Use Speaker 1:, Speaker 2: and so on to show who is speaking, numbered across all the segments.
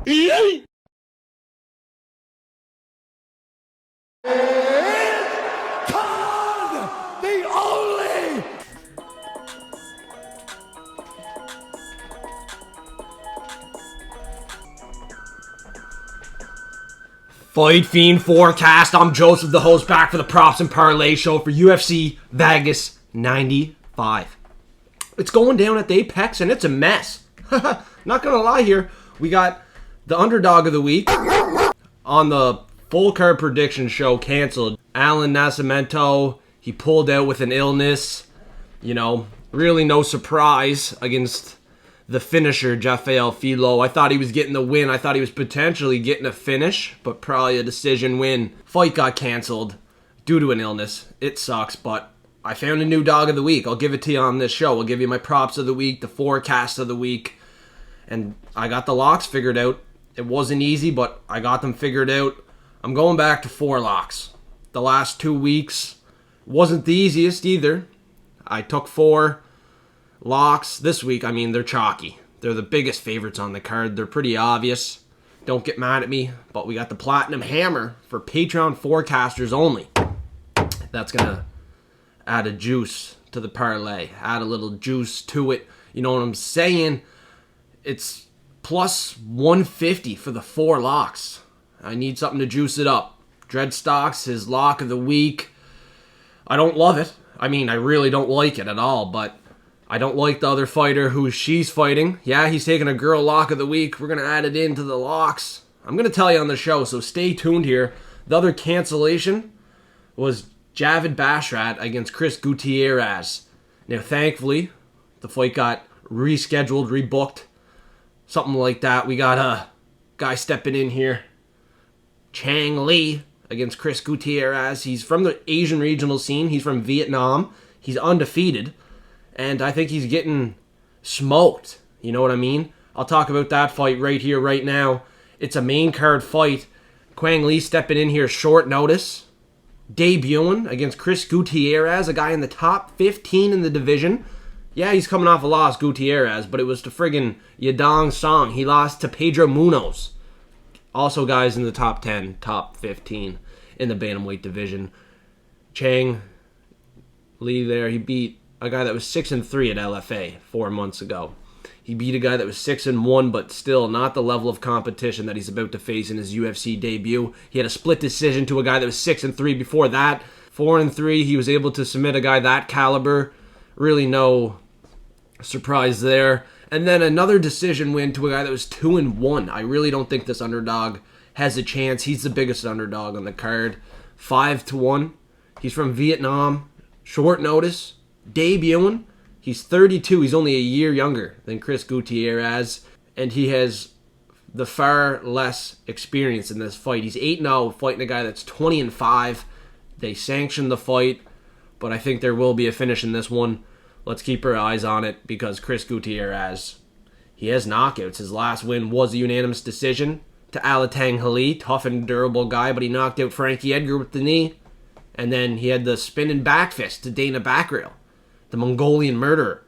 Speaker 1: Fight Fiend Forecast. I'm Joseph, the host, back for the Props and Parlay show for UFC Vegas 95. It's going down at the Apex, and it's a mess. Not gonna lie here. We got the underdog of the week on the full card prediction show canceled. Alan Nascimento, he pulled out with an illness. You know, really no surprise against the finisher, Jaffael Filo. I thought he was getting the win. I thought he was potentially getting a finish, but probably a decision win. Fight got canceled due to an illness. It sucks, but I found a new dog of the week. I'll give it to you on this show. I'll give you my props of the week, the forecast of the week, and I got the locks figured out. It wasn't easy, but I got them figured out. I'm going back to 4 locks. The last 2 weeks wasn't the easiest either. I took 4 locks. This week, I mean, they're chalky. They're the biggest favorites on the card. They're pretty obvious. Don't get mad at me, but we got the Platinum Hammer for Patreon forecasters only. That's going to add a juice to the parlay. Add a little juice to it. You know what I'm saying? It's plus 150 for the 4 locks. I need something to juice it up. Dreadstocks, his lock of the week. I don't love it. I mean, I really don't like it at all, but I don't like the other fighter who she's fighting. Yeah, he's taking a girl lock of the week. We're going to add it into the locks. I'm going to tell you on the show, so stay tuned here. The other cancellation was Javid Bashrat against Chris Gutierrez. Now, thankfully, the fight got rescheduled, rebooked, something like that. We got a guy stepping in here, Chang Lee against Chris Gutierrez. He's from the Asian regional scene. He's from Vietnam. He's undefeated. And I think he's getting smoked. You know what I mean? I'll talk about that fight right here, right now. It's a main card fight. Quang Lee stepping in here short notice. Debuting against Chris Gutierrez, a guy in the top 15 in the division. Yeah, he's coming off a loss, Gutierrez, but it was to friggin' Yadong Song. He lost to Pedro Munoz. Also guys in the top 10, top 15 in the bantamweight division. Chang Lee there, he beat a guy that was 6-3 at LFA 4 months ago. He beat a guy that was 6-1, but still not the level of competition that he's about to face in his UFC debut. He had a split decision to a guy that was 6-3 before that. 4-3, he was able to submit a guy that caliber. Really no surprise there. And then another decision win to a guy that was 2-1. I really don't think this underdog has a chance. He's the biggest underdog on the card. 5-1. He's from Vietnam. Short notice. Debuting. He's 32. He's only a year younger than Chris Gutierrez, and he has the far less experience in this fight. He's 8-0 fighting a guy that's 20-5. They sanctioned the fight, but I think there will be a finish in this one. Let's keep our eyes on it because Chris Gutierrez, he has knockouts. His last win was a unanimous decision to Alatang Hali, tough and durable guy, but he knocked out Frankie Edgar with the knee, and then he had the spinning back fist to Dana Backrail, the Mongolian murderer,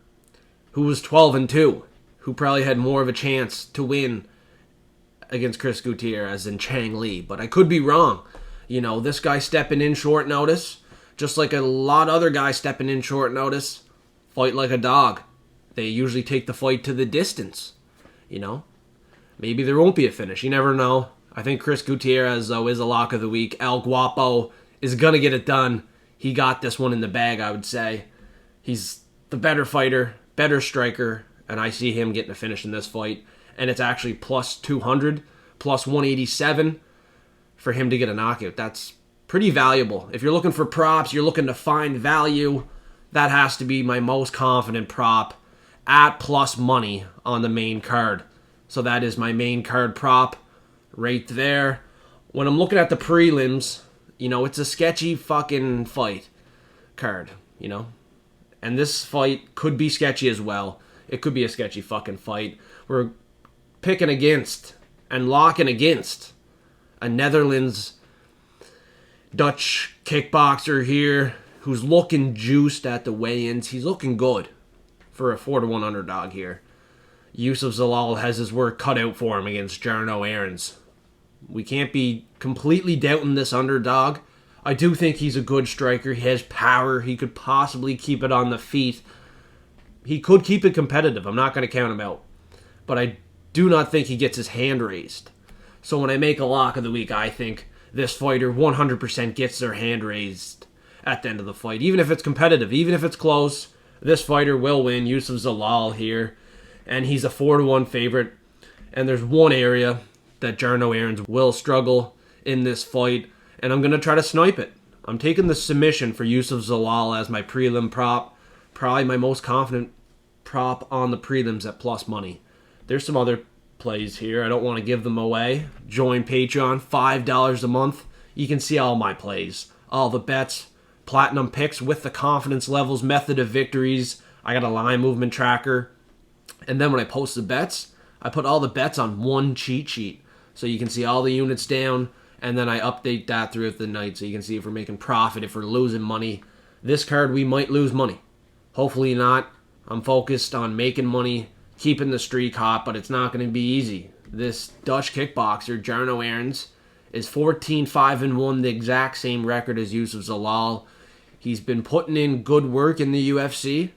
Speaker 1: who was 12-2, who probably had more of a chance to win against Chris Gutierrez than Chang Lee. But I could be wrong. You know, this guy stepping in short notice, just like a lot of other guys stepping in short notice, fight like a dog. They usually take the fight to the distance. You know, maybe there won't be a finish. You never know. I think Chris Gutierrez, though, is a lock of the week. El Guapo is going to get it done. He got this one in the bag, I would say. He's the better fighter, better striker, and I see him getting a finish in this fight. And it's actually plus 200, plus 187 for him to get a knockout. That's pretty valuable. If you're looking for props, you're looking to find value, that has to be my most confident prop at plus money on the main card. So that is my main card prop right there. When I'm looking at the prelims, you know, it's a sketchy fucking fight card, you know. And this fight could be sketchy as well. It could be a sketchy fucking fight. We're picking against and locking against a Netherlands Dutch kickboxer here who's looking juiced at the weigh-ins. He's looking good for a 4-1 underdog here. Yusuf Zalal has his work cut out for him against Jarno Aarons. We can't be completely doubting this underdog. I do think he's a good striker. He has power. He could possibly keep it on the feet. He could keep it competitive. I'm not going to count him out. But I do not think he gets his hand raised. So when I make a lock of the week, I think this fighter 100% gets their hand raised at the end of the fight. Even if it's competitive, even if it's close, this fighter will win. Yusuf Zalal here. And he's a 4-1 favorite. And there's one area that Jarno Aarons will struggle in this fight. And I'm going to try to snipe it. I'm taking the submission for Yusuf Zalal as my prelim prop. Probably my most confident prop on the prelims at plus money. There's some other plays here. I don't want to give them away. Join Patreon, $5 a month. You can see all my plays. All the bets, platinum picks with the confidence levels, method of victories. I got a line movement tracker. And then when I post the bets, I put all the bets on one cheat sheet. So you can see all the units down. And then I update that throughout the night so you can see if we're making profit, if we're losing money. This card, we might lose money. Hopefully not. I'm focused on making money, keeping the streak hot, but it's not going to be easy. This Dutch kickboxer, Jarno Aarons, is 14-5-1, the exact same record as Yusuf Zalal. He's been putting in good work in the UFC,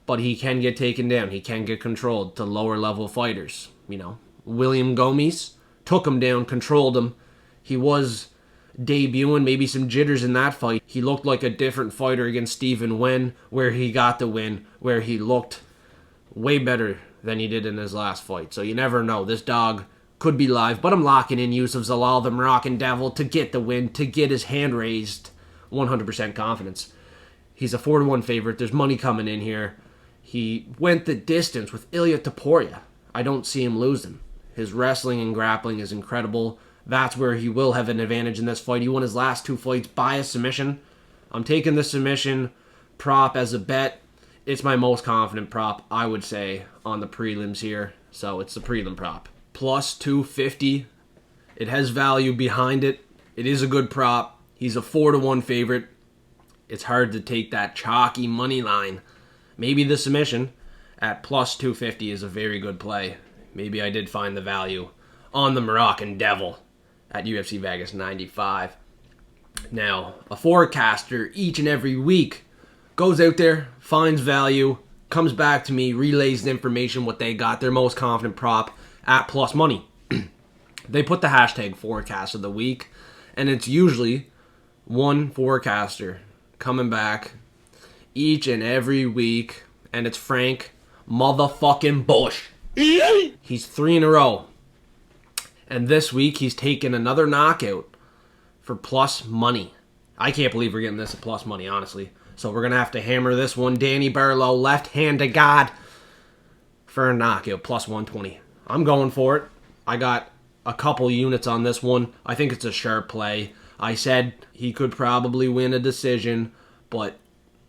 Speaker 1: but he can get taken down. He can get controlled to lower level fighters. You know, William Gomes took him down, controlled him. He was debuting, maybe some jitters in that fight. He looked like a different fighter against Stephen Wen, where he got the win, where he looked way better than he did in his last fight. So you never know. This dog could be live, but I'm locking in Yusuf Zalal, the Moroccan Devil, to get the win, to get his hand raised. 100% confidence. He's a 4-1 favorite. There's money coming in here. He went the distance with Ilya Topuria. I don't see him losing. His wrestling and grappling is incredible. That's where he will have an advantage in this fight. He won his last 2 fights by a submission. I'm taking the submission prop as a bet. It's my most confident prop, I would say, on the prelims here. So it's the prelim prop. Plus 250. It has value behind it. It is a good prop. He's a 4-1 favorite. It's hard to take that chalky money line. Maybe the submission at plus 250 is a very good play. Maybe I did find the value on the Moroccan Devil at UFC Vegas 95. Now, a forecaster each and every week goes out there, finds value, comes back to me, relays the information, what they got, their most confident prop at plus money. They put the hashtag forecast of the week, and it's usually one forecaster coming back each and every week, and it's Frank motherfucking Bush. He's 3 in a row. And this week, he's taken another knockout for plus money. I can't believe we're getting this at plus money, honestly. So we're going to have to hammer this one. Danny Barlow, left hand to God, for a knockout, plus 120. I'm going for it. I got a couple units on this one. I think it's a sharp play. I said he could probably win a decision, but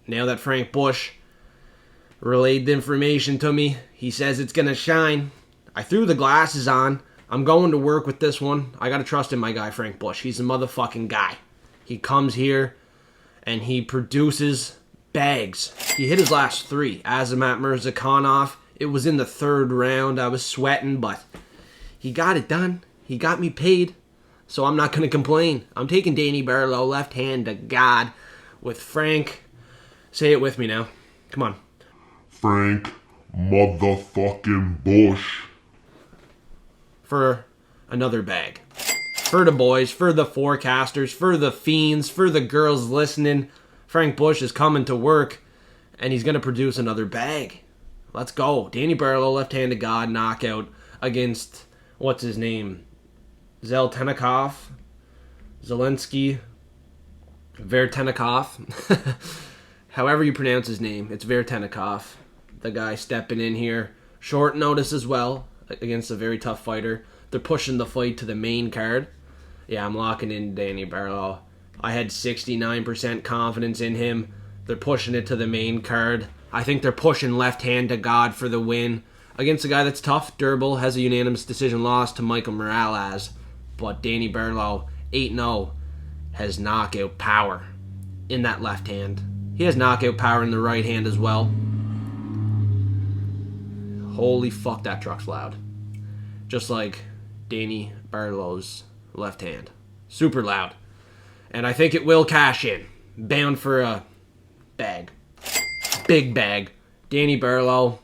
Speaker 1: now that Frank Bush relayed the information to me, he says it's going to shine. I threw the glasses on. I'm going to work with this one. I got to trust in my guy, Frank Bush. He's a motherfucking guy. He comes here and he produces bags. He hit his last 3. Azamat Mirzakhanov. It was in the 3rd round. I was sweating, but he got it done. He got me paid, so I'm not going to complain. I'm taking Danny Barlow, left hand to God, with Frank. Say it with me now. Come on.
Speaker 2: Frank motherfucking Bush.
Speaker 1: For another bag. For the boys, for the forecasters, for the fiends, for the girls listening, Frank Bush is coming to work, and he's going to produce another bag. Let's go. Danny Barlow, left-handed God, knockout against, what's his name? Zelensky, Vertenikov. However you pronounce his name, it's Vertenikov. The guy stepping in here. Short notice as well against a very tough fighter. They're pushing the fight to the main card. Yeah, I'm locking in Danny Barlow. I had 69% confidence in him. They're pushing it to the main card. I think they're pushing left hand to God for the win against a guy that's tough, durable, has a unanimous decision loss to Michael Morales. But Danny Barlow, 8-0, has knockout power in that left hand. He has knockout power in the right hand as well. Holy fuck, that truck's loud. Just like Danny Barlow's left hand. Super loud. And I think it will cash in. Bound for a bag. Big bag. Danny Barlow,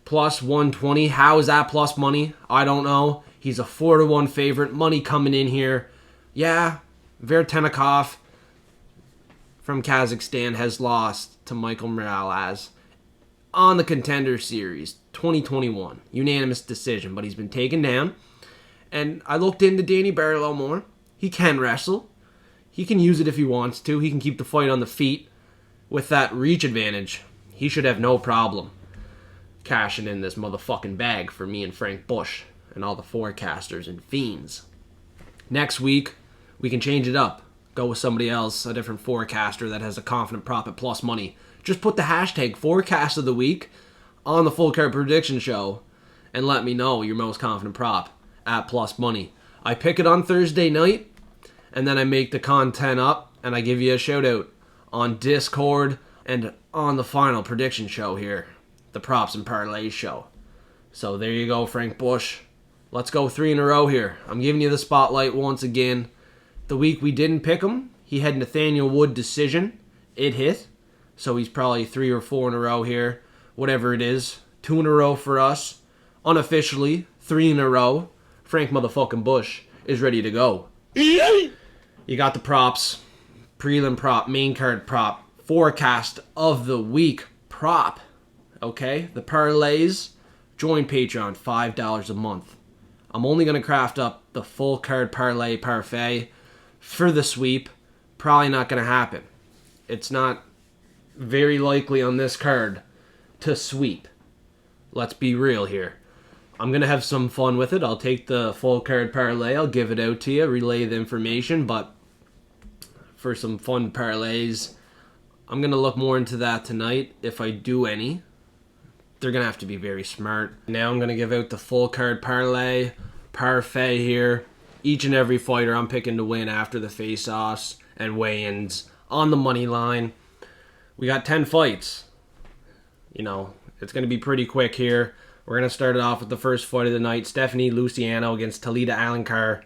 Speaker 1: plus 120. How is that plus money? I don't know. He's a 4-1 favorite. Money coming in here. Yeah, Vertenikov from Kazakhstan has lost to Michael Morales on the Contender Series 2021. Unanimous decision, but he's been taken down. And I looked into Danny Barlow more. He can wrestle. He can use it if he wants to. He can keep the fight on the feet. With that reach advantage, he should have no problem cashing in this motherfucking bag for me and Frank Bush and all the forecasters and fiends. Next week, we can change it up. Go with somebody else, a different forecaster that has a confident prop at plus money. Just put the hashtag forecast of the week on the Full Card Prediction Show and let me know your most confident prop at plus money. I pick it on Thursday night and then I make the content up and I give you a shout out on Discord and on the final prediction show here, the Props and Parlays show. So there you go, Frank Bush. Let's go 3 in a row here. I'm giving you the spotlight once again. The week we didn't pick him, he had Nathaniel Wood decision. It hit. So he's probably 3 or 4 in a row here. Whatever it is. 2 in a row for us. Unofficially, 3 in a row. Frank motherfucking Bush is ready to go. You got the props. Prelim prop, main card prop, forecast of the week prop. Okay? The parlays. Join Patreon, $5 a month. I'm only going to craft up the full card parlay parfait for the sweep. Probably not going to happen. It's not very likely on this card to sweep. Let's be real here. I'm going to have some fun with it. I'll take the full card parlay. I'll give it out to you, relay the information, but for some fun parlays, I'm going to look more into that tonight if I do any. They're going to have to be very smart. Now I'm going to give out the full card parlay, parfait here. Each and every fighter I'm picking to win after the face-offs and weigh-ins on the money line. We got 10 fights. You know, it's going to be pretty quick here. We're going to start it off with the first fight of the night. Stephanie Luciano against Talita Alencar.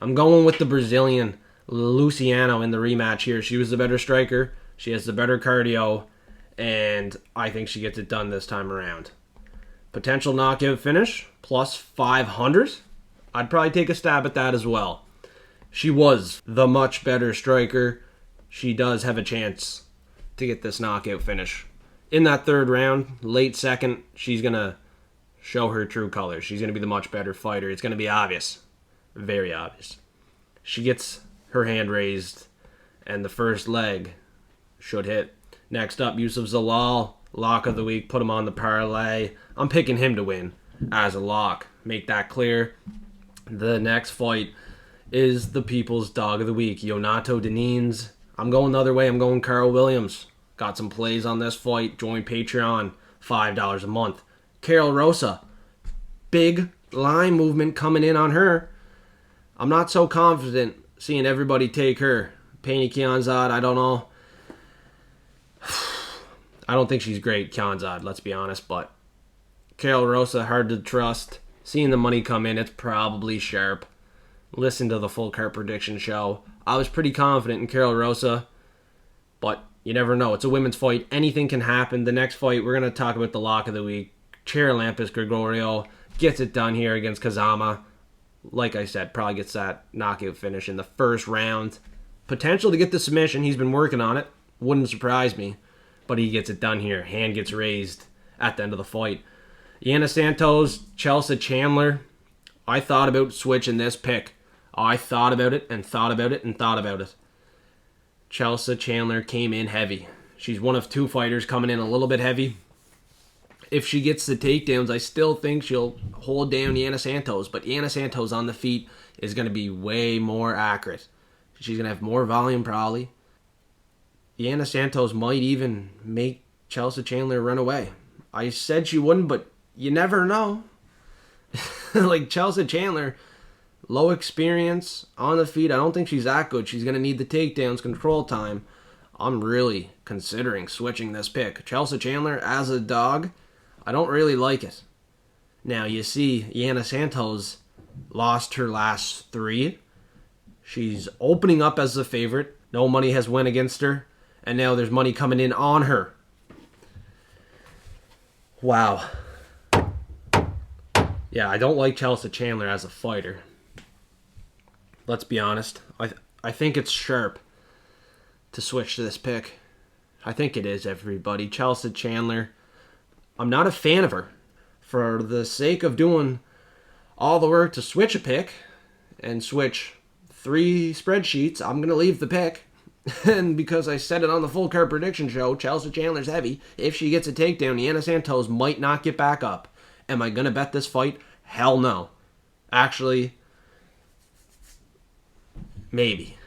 Speaker 1: I'm going with the Brazilian Luciano in the rematch here. She was the better striker. She has the better cardio. And I think she gets it done this time around. Potential knockout finish, plus 500. I'd probably take a stab at that as well. She was the much better striker. She does have a chance to get this knockout finish. In that third round, late second, she's going to show her true colors. She's going to be the much better fighter. It's going to be obvious. Very obvious. She gets her hand raised, and the first leg should hit. Next up, Yusuf Zalal, lock of the week. Put him on the parlay. I'm picking him to win as a lock. Make that clear. The next fight is the people's dog of the week, Yonato Denines. I'm going the other way. I'm going Carl Williams. Got some plays on this fight. Join Patreon, $5 a month. Carol Rosa, big line movement coming in on her. I'm not so confident seeing everybody take her. Penny Kianzad, I don't know. I don't think she's great, Kianzad, let's be honest, but Carol Rosa, hard to trust. Seeing the money come in, it's probably sharp. Listen to the Full Card Prediction Show. I was pretty confident in Carol Rosa, but you never know. It's a women's fight. Anything can happen. The next fight, we're going to talk about the lock of the week. Charalampus Gregorio gets it done here against Kazama. Like I said, probably gets that knockout finish in the first round. Potential to get the submission. He's been working on it. Wouldn't surprise me. But he gets it done here. Hand gets raised at the end of the fight. Yana Santos, Chelsea Chandler. I thought about switching this pick. I thought about it and thought about it and thought about it. Chelsea Chandler came in heavy. She's one of 2 fighters coming in a little bit heavy. If she gets the takedowns, I still think she'll hold down Yana Santos. But Yana Santos on the feet is going to be way more accurate. She's going to have more volume probably. Yana Santos might even make Chelsea Chandler run away. I said she wouldn't, but you never know. Like Chelsea Chandler, low experience on the feet. I don't think she's that good. She's going to need the takedowns, control time. I'm really considering switching this pick. Chelsea Chandler as a dog, I don't really like it. Now, you see, Yana Santos lost her last 3. She's opening up as the favorite. No money has went against her. And now there's money coming in on her. Wow. Yeah, I don't like Chelsea Chandler as a fighter. Let's be honest. I think it's sharp to switch to this pick. I think it is, everybody. Chelsea Chandler. I'm not a fan of her. For the sake of doing all the work to switch a pick and switch 3 spreadsheets, I'm going to leave the pick. And because I said it on the full card prediction show, Chelsea Chandler's heavy. If she gets a takedown, Yana Santos might not get back up. Am I going to bet this fight? Hell no. Actually, maybe.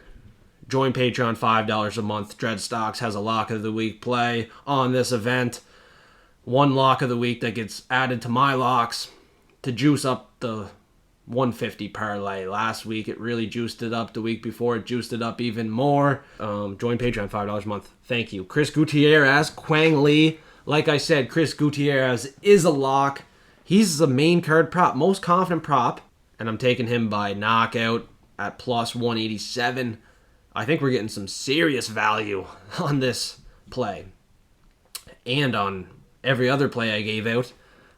Speaker 1: Join Patreon, $5 a month. Dreadstocks has a lock of the week play on this event. 1 lock of the week that gets added to my locks to juice up the 150 parlay. Last week it really juiced it up. The week before it juiced it up even more. Join Patreon, $5 a month. Thank you. Chris Gutierrez, Quang Lee. Like I said, Chris Gutierrez is a lock. He's the main card prop, most confident prop. And I'm taking him by knockout at plus 187. I think we're getting some serious value on this play. And on every other play I gave out.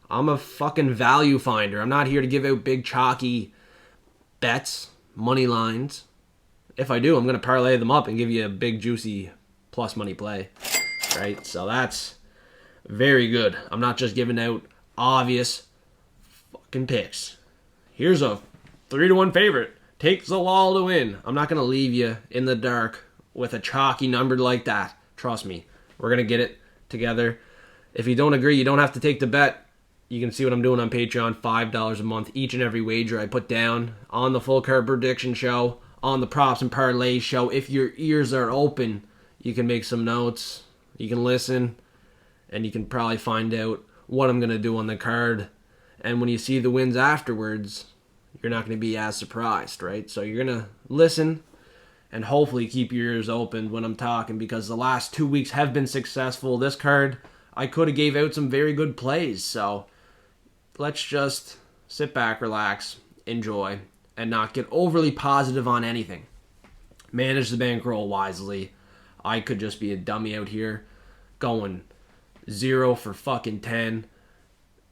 Speaker 1: I'm a fucking value finder. I'm not here to give out big chalky bets, money lines. If I do, I'm going to parlay them up and give you a big juicy plus money play. Right? So that's very good. I'm not just giving out obvious fucking picks. Here's a 3-1 favorite. Take Zalal to win. I'm not going to leave you in the dark with a chalky number like that. Trust me. We're going to get it together. If you don't agree, you don't have to take the bet. You can see what I'm doing on Patreon, $5 a month. Each and every wager I put down on the full card prediction show, on the props and parlay show. If your ears are open, you can make some notes. You can listen, and you can probably find out what I'm going to do on the card. And when you see the wins afterwards, you're not going to be as surprised, right? So you're going to listen and hopefully keep your ears open when I'm talking, because the last 2 weeks have been successful. This card, I could have gave out some very good plays, so let's just sit back, relax, enjoy, and not get overly positive on anything. Manage the bankroll wisely. I could just be a dummy out here going 0 for fucking 10,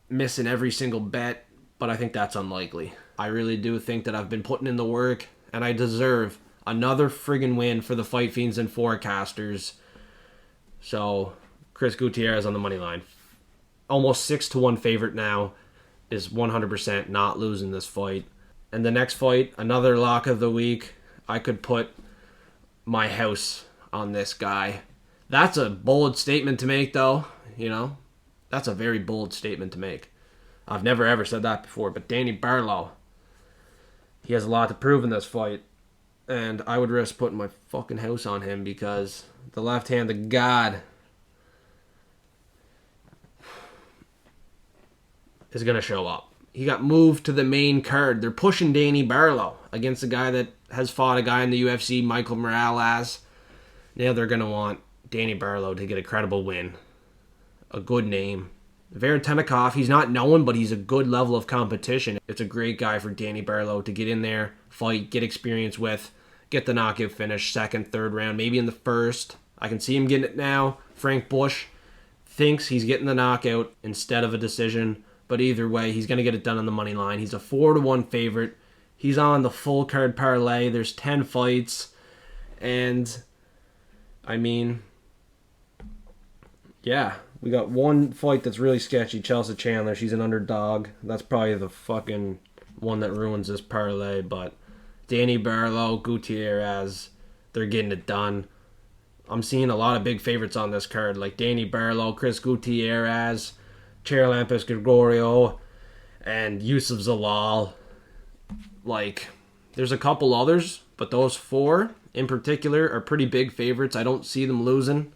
Speaker 1: missing every single bet, but I think that's unlikely. I really do think that I've been putting in the work, and I deserve another friggin' win for the Fight Fiends and forecasters. So, Chris Gutierrez on the money line. Almost 6-1 favorite now. Is 100% not losing this fight. And the next fight, another lock of the week. I could put my house on this guy. That's a bold statement to make, though. You know, that's a very bold statement to make. I've never ever said that before, but Danny Barlow, he has a lot to prove in this fight. And I would risk putting my fucking house on him because the left hand of God is going to show up. He got moved to the main card. They're pushing Danny Barlow against a guy that has fought a guy in the UFC, Michael Morales. Now they're going to want Danny Barlow to get a credible win. A good name. Veretennikov, he's not known, but he's a good level of competition. It's a great guy for Danny Barlow to get in there, fight, get experience with, get the knockout finish, second, third round, maybe in the first. I can see him getting it now. Frank Bush thinks he's getting the knockout instead of a decision. But either way, he's going to get it done on the money line. He's a 4-1 favorite. He's on the full card parlay. There's 10 fights. And, I mean, yeah. We got one fight that's really sketchy. Chelsea Chandler. She's an underdog. That's probably the fucking one that ruins this parlay. But Danny Barlow, Gutierrez, they're getting it done. I'm seeing a lot of big favorites on this card. Like Danny Barlow, Chris Gutierrez, Charalampus Gregorio, and Yusuf Zalal. Like, there's a couple others, but those 4 in particular are pretty big favorites. I don't see them losing.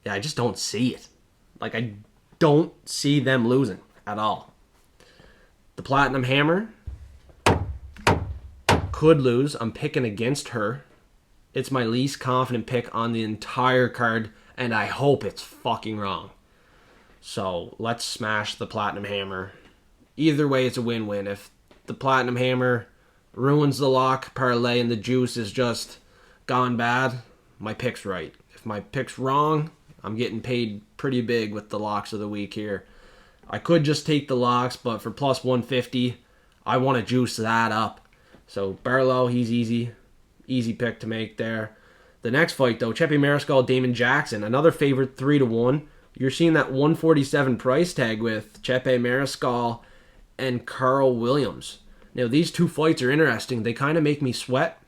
Speaker 1: I just don't see it. Like, I don't see them losing at all. The Platinum Hammer could lose. I'm picking against her. It's my least confident pick on the entire card, and I hope it's fucking wrong. So let's smash the Platinum Hammer. Either way, it's a win-win. If the Platinum Hammer ruins the lock parlay and the juice is just gone bad, my pick's right. If my pick's wrong, I'm getting paid pretty big with the locks of the week here. I could just take the locks, but for plus 150, I want to juice that up. So Barlow, he's easy. Easy pick to make there. The next fight, though, Chepe Mariscal, Damon Jackson, another favorite 3-1. You're seeing that 147 price tag with Chepe Mariscal and Carl Williams. Now, these two fights are interesting. They kind of make me sweat.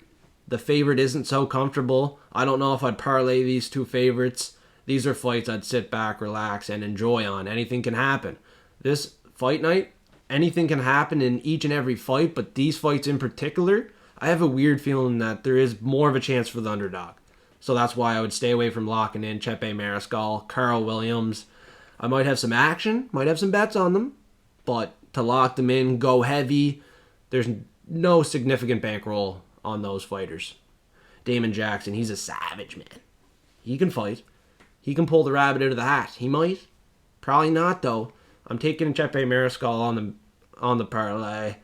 Speaker 1: The favorite isn't so comfortable. I don't know if I'd parlay these two favorites. These are fights I'd sit back, relax, and enjoy on. Anything can happen. This fight night, anything can happen in each and every fight, but these fights in particular, I have a weird feeling that there is more of a chance for the underdog. So that's why I would stay away from locking in Chepe Mariscal, Carl Williams. I might have some action, might have some bets on them, but to lock them in, go heavy, there's no significant bankroll on those fighters. Damon Jackson, he's a savage, man. He can fight. He can pull the rabbit out of the hat. He might. Probably not, though. I'm taking Chepe Mariscal on the parlay.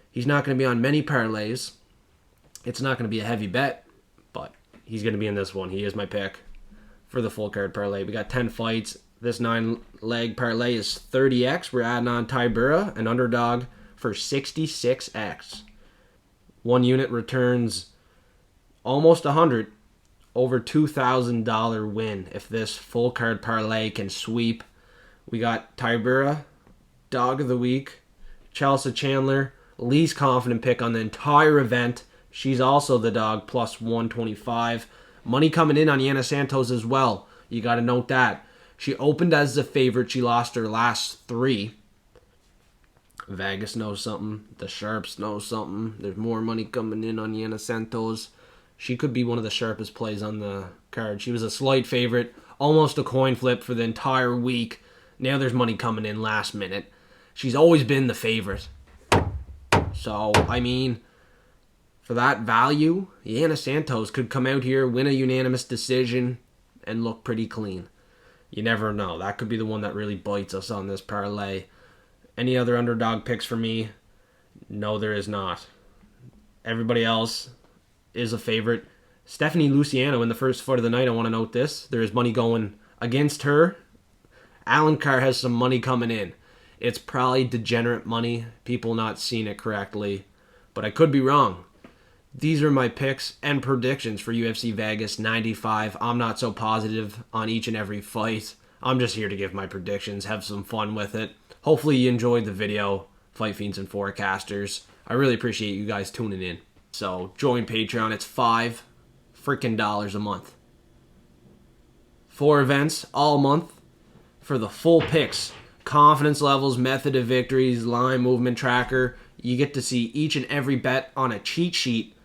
Speaker 1: He's not going to be on many parlays. It's not going to be a heavy bet, but he's going to be in this one. He is my pick for the full card parlay. We got 10 fights. This 9-leg parlay is 30x. We're adding on Tybura, an underdog, for 66x. One unit returns almost 100, over $2,000 win if this full card parlay can sweep. We got Tybura, dog of the week. Chelsea Chandler, least confident pick on the entire event. She's also the dog, plus 125. Money coming in on Yana Santos as well. You got to note that. She opened as the favorite. She lost her last 3. Vegas knows something. The Sharps know something. There's more money coming in on Yana Santos. She could be one of the sharpest plays on the card. She was a slight favorite. Almost a coin flip for the entire week. Now there's money coming in last minute. She's always been the favorite. So, I mean, for that value, Yana Santos could come out here, win a unanimous decision, and look pretty clean. You never know. That could be the one that really bites us on this parlay. Any other underdog picks for me? No, there is not. Everybody else is a favorite. Stephanie Luciano in the first fight of the night, I want to note this. There is money going against her. Alan Carr has some money coming in. It's probably degenerate money, people not seeing it correctly, but I could be wrong. These are my picks and predictions for UFC Vegas 95. I'm not so positive on each and every fight. I'm just here to give my predictions, have some fun with it. Hopefully you enjoyed the video, Fight Fiends and Forecasters. I really appreciate you guys tuning in. So join Patreon. It's $5 a month. 4 events all month for the full picks. Confidence levels, method of victories, line movement tracker. You get to see each and every bet on a cheat sheet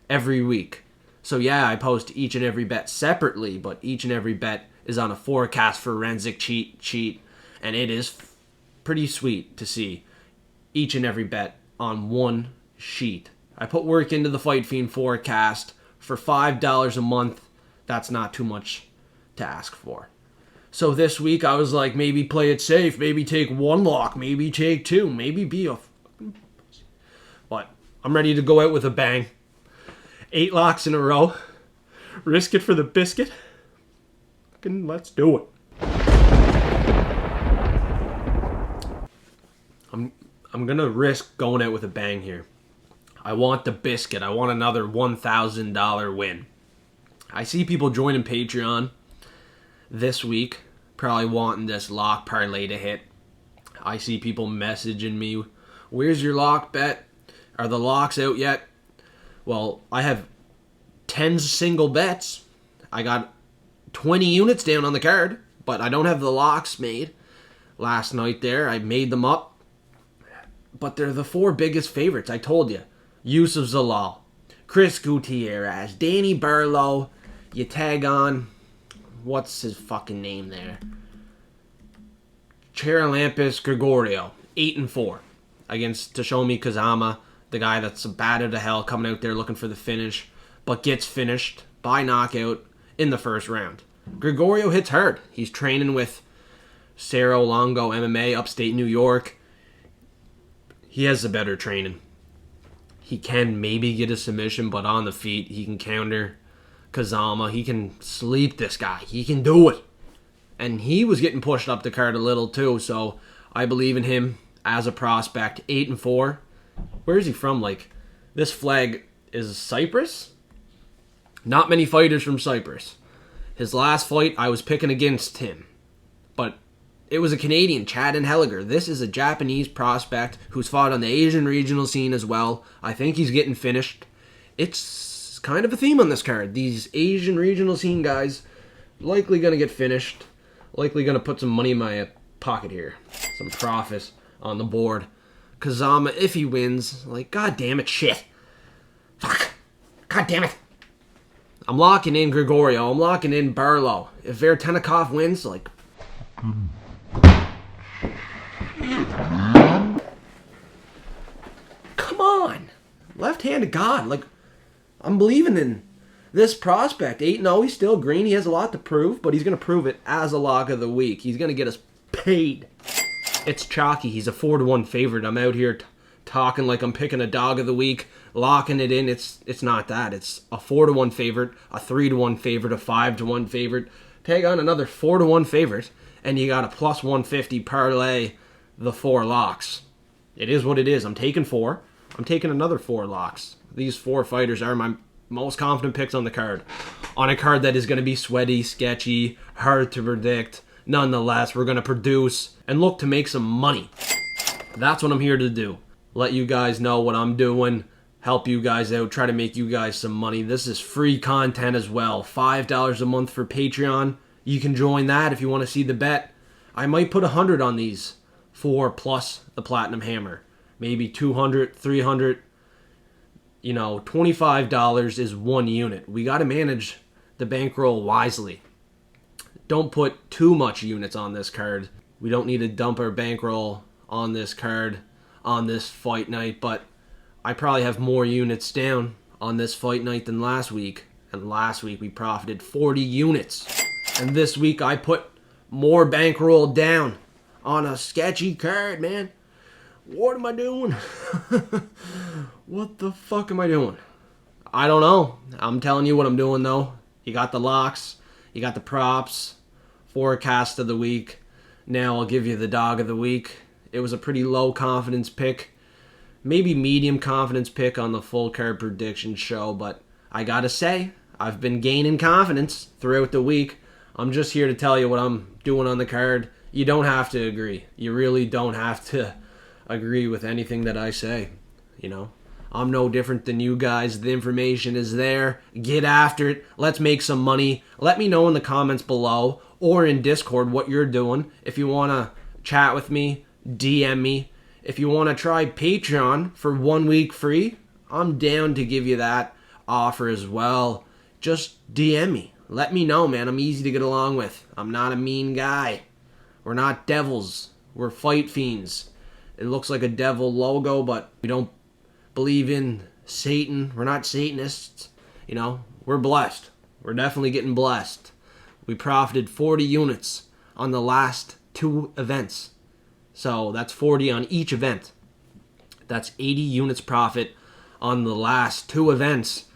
Speaker 1: every week. So yeah, I post each and every bet separately, but each and every bet is on a forecast forensic cheat sheet, and it is pretty sweet to see each and every bet on one sheet. I put work into the Fight Fiend forecast for $5 a month. That's not too much to ask for. So this week I was like, maybe play it safe, maybe take 1 lock, maybe take 2, maybe be a fucking pussy. But I'm ready to go out with a bang. 8 locks in a row. Risk it for the biscuit. Fucking let's do it. I'm gonna risk going out with a bang here. I want the biscuit. I want another $1,000 win. I see people joining Patreon this week, probably wanting this lock parlay to hit. I see people messaging me, where's your lock bet? Are the locks out yet? Well, I have 10 single bets. I got 20 units down on the card, but I don't have the locks made. Last night there, I made them up. But they're the 4 biggest favorites, I told you. Yusuf Zalal, Chris Gutierrez, Danny Barlow. You tag on, what's his fucking name there? Charalampus Gregorio, 8-4 against Toshomi Kazama, the guy that's battered to hell, coming out there looking for the finish, but gets finished by knockout in the first round. Gregorio hits hard. He's training with Cerro Longo MMA, upstate New York. He has the better training. He can maybe get a submission, but on the feet, he can counter Kazama. He can sleep this guy. He can do it. And he was getting pushed up the card a little too, so I believe in him as a prospect. 8-4. Where is he from? Like, this flag is Cyprus? Not many fighters from Cyprus. His last fight, I was picking against him. But it was a Canadian, Chad and Helliger. This is a Japanese prospect who's fought on the Asian regional scene as well. I think he's getting finished. It's kind of a theme on this card. These Asian regional scene guys likely going to get finished. Likely going to put some money in my pocket here. Some profit on the board. Kazama, if he wins, like, god damn it, shit. Fuck. God damn it. I'm locking in Gregorio. I'm locking in Barlow. If Vertenikov wins, like... Come on. Left-handed god. Like, I'm believing in this prospect. 8-0, he's still green. He has a lot to prove, but he's going to prove it as a lock of the week. He's going to get us paid. It's chalky. He's a 4-1 favorite. I'm out here talking like I'm picking a dog of the week, locking it in. It's not that. It's a 4-1 favorite, a 3-1 favorite, a 5-1 favorite. Take on another 4-1 favorite, and you got a plus 150 parlay the 4 locks. It is what it is. I'm taking 4. I'm taking another 4 locks. These 4 fighters are my most confident picks on the card. On a card that is going to be sweaty, sketchy, hard to predict. Nonetheless, we're going to produce and look to make some money. That's what I'm here to do. Let you guys know what I'm doing. Help you guys out. Try to make you guys some money. This is free content as well. $5 a month for Patreon. You can join that if you want to see the bet. I might put 100 on these 4 plus the Platinum Hammer. Maybe 200, 300. You know, $25 is 1 unit. We got to manage the bankroll wisely. Don't put too much units on this card. We don't need to dump our bankroll on this card on this fight night, but I probably have more units down on this fight night than last week. And last week we profited 40 units. And this week I put more bankroll down on a sketchy card, man. What am I doing? What the fuck am I doing? I don't know. I'm telling you what I'm doing, though. You got the locks. You got the props. Forecast of the week. Now I'll give you the dog of the week. It was a pretty low confidence pick. Maybe medium confidence pick on the full card prediction show. But I gotta say, I've been gaining confidence throughout the week. I'm just here to tell you what I'm doing on the card. You don't have to agree. You really don't have to agree with anything that I say. You know, I'm no different than you guys. The information is there. Get after it. Let's make some money. Let me know in the comments below or in Discord what you're doing. If you want to chat with me, DM me. If you want to try Patreon for 1 week free, I'm down to give you that offer as well. Just DM me. Let me know, man. I'm easy to get along with. I'm not a mean guy. We're not devils. We're fight fiends. It looks like a devil logo, but we don't believe in Satan. We're not Satanists. You know, we're blessed. We're definitely getting blessed. We profited 40 units on the last 2 events. So that's 40 on each event. That's 80 units profit on the last 2 events.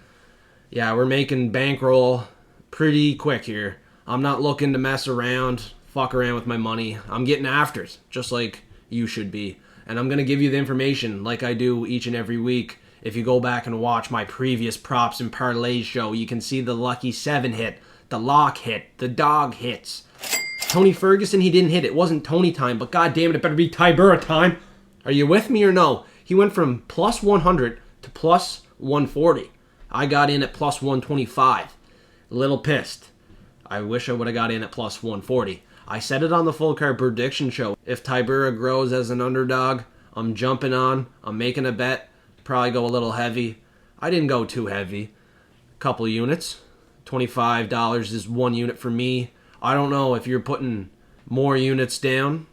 Speaker 1: Yeah, we're making bankroll pretty quick here. I'm not looking to mess around, fuck around with my money. I'm getting after it, just like you should be. And I'm going to give you the information like I do each and every week. If you go back and watch my previous props and parlays show, you can see the lucky 7 hit, the lock hit, the dog hits. Tony Ferguson, he didn't hit. It wasn't Tony time, but god damn it, it better be Tybura time. Are you with me or no? He went from plus 100 to plus 140. I got in at plus 125. A little pissed. I wish I would have got in at plus 140. I said it on the full card prediction show. If Tybura grows as an underdog, I'm jumping on. I'm making a bet. Probably go a little heavy. I didn't go too heavy. Couple units. $25 is 1 unit for me. I don't know if you're putting more units down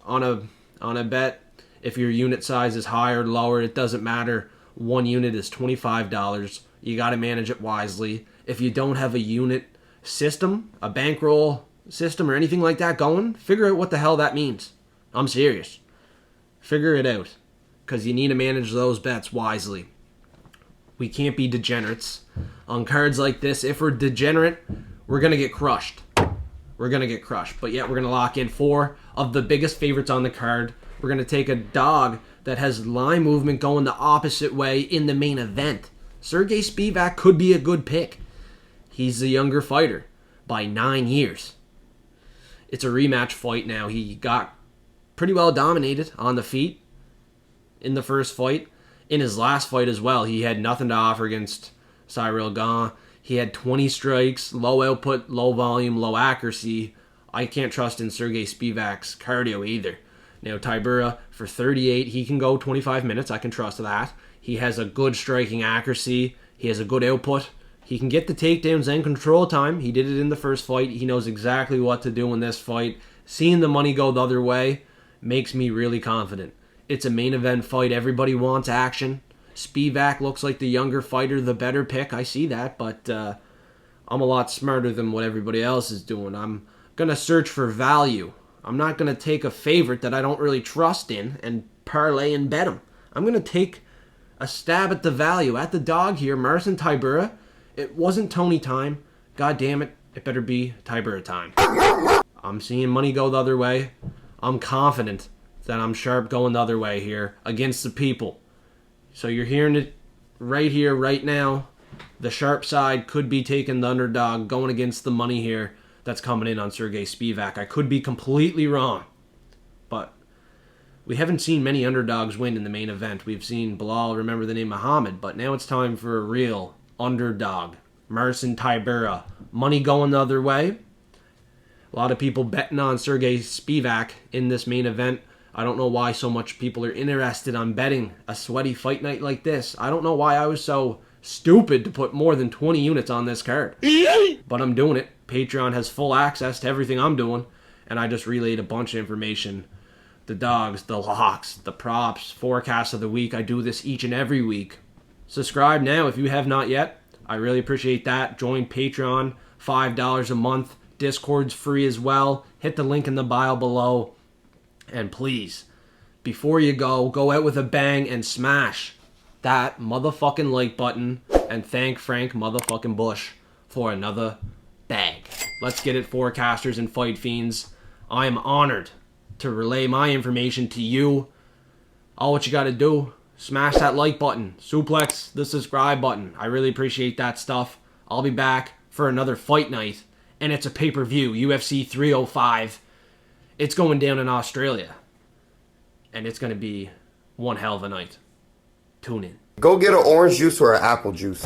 Speaker 1: on a bet. If your unit size is higher or lower, it doesn't matter. 1 unit is $25. You got to manage it wisely. If you don't have a unit system, a bankroll system or anything like that going, figure out what the hell that means. I'm serious. Figure it out. Because you need to manage those bets wisely. We can't be degenerates. On cards like this, if we're degenerate, we're going to get crushed. We're going to get crushed. But yet we're going to lock in 4 of the biggest favorites on the card. We're going to take a dog that has line movement going the opposite way in the main event. Sergey Spivac could be a good pick. He's the younger fighter by 9 years. It's a rematch fight now. He got pretty well dominated on the feet in the first fight. In his last fight as well, he had nothing to offer against Cyril Gane. He had 20 strikes, low output, low volume, low accuracy. I can't trust in Sergey Spivac's cardio either. Now, Tybura, for 38, he can go 25 minutes. I can trust that. He has a good striking accuracy. He has a good output. He can get the takedowns and control time. He did it in the first fight. He knows exactly what to do in this fight. Seeing the money go the other way makes me really confident. It's a main event fight. Everybody wants action. Spivac looks like the younger fighter, the better pick. I see that, but I'm a lot smarter than what everybody else is doing. I'm going to search for value. I'm not going to take a favorite that I don't really trust in and parlay and bet him. I'm going to take a stab at the value, at the dog here, Marcin Tybura. It wasn't Tony time. God damn it, it better be Tybura time. I'm seeing money go the other way. I'm confident that I'm sharp going the other way here against the people. So you're hearing it right here, right now. The sharp side could be taking the underdog, going against the money here that's coming in on Sergey Spivac. I could be completely wrong, but we haven't seen many underdogs win in the main event. We've seen Bilal remember the name Muhammad, but now it's time for a real underdog. Marcin Tybura. Money going the other way. A lot of people betting on Sergey Spivac in this main event. I don't know why so much people are interested on betting a sweaty fight night like this. I don't know why I was so stupid to put more than 20 units on this card. But I'm doing it. Patreon has full access to everything I'm doing. And I just relayed a bunch of information. The dogs, the locks, the props, forecasts of the week. I do this each and every week. Subscribe now if you have not yet. I really appreciate that. Join Patreon, $5 a month. Discord's free as well. Hit the link in the bio below. And please, before you go out with a bang and smash that motherfucking like button and thank Frank motherfucking Bush for another bag. Let's get it, forecasters and fight fiends. I am honored to relay my information to you. All what you got to do, smash that like button, suplex the subscribe button. I really appreciate that stuff. I'll be back for another fight night, and it's a pay-per-view, UFC 305. It's going down in Australia, and it's going to be one hell of a night. Tune in.
Speaker 3: Go get an orange juice or an apple juice.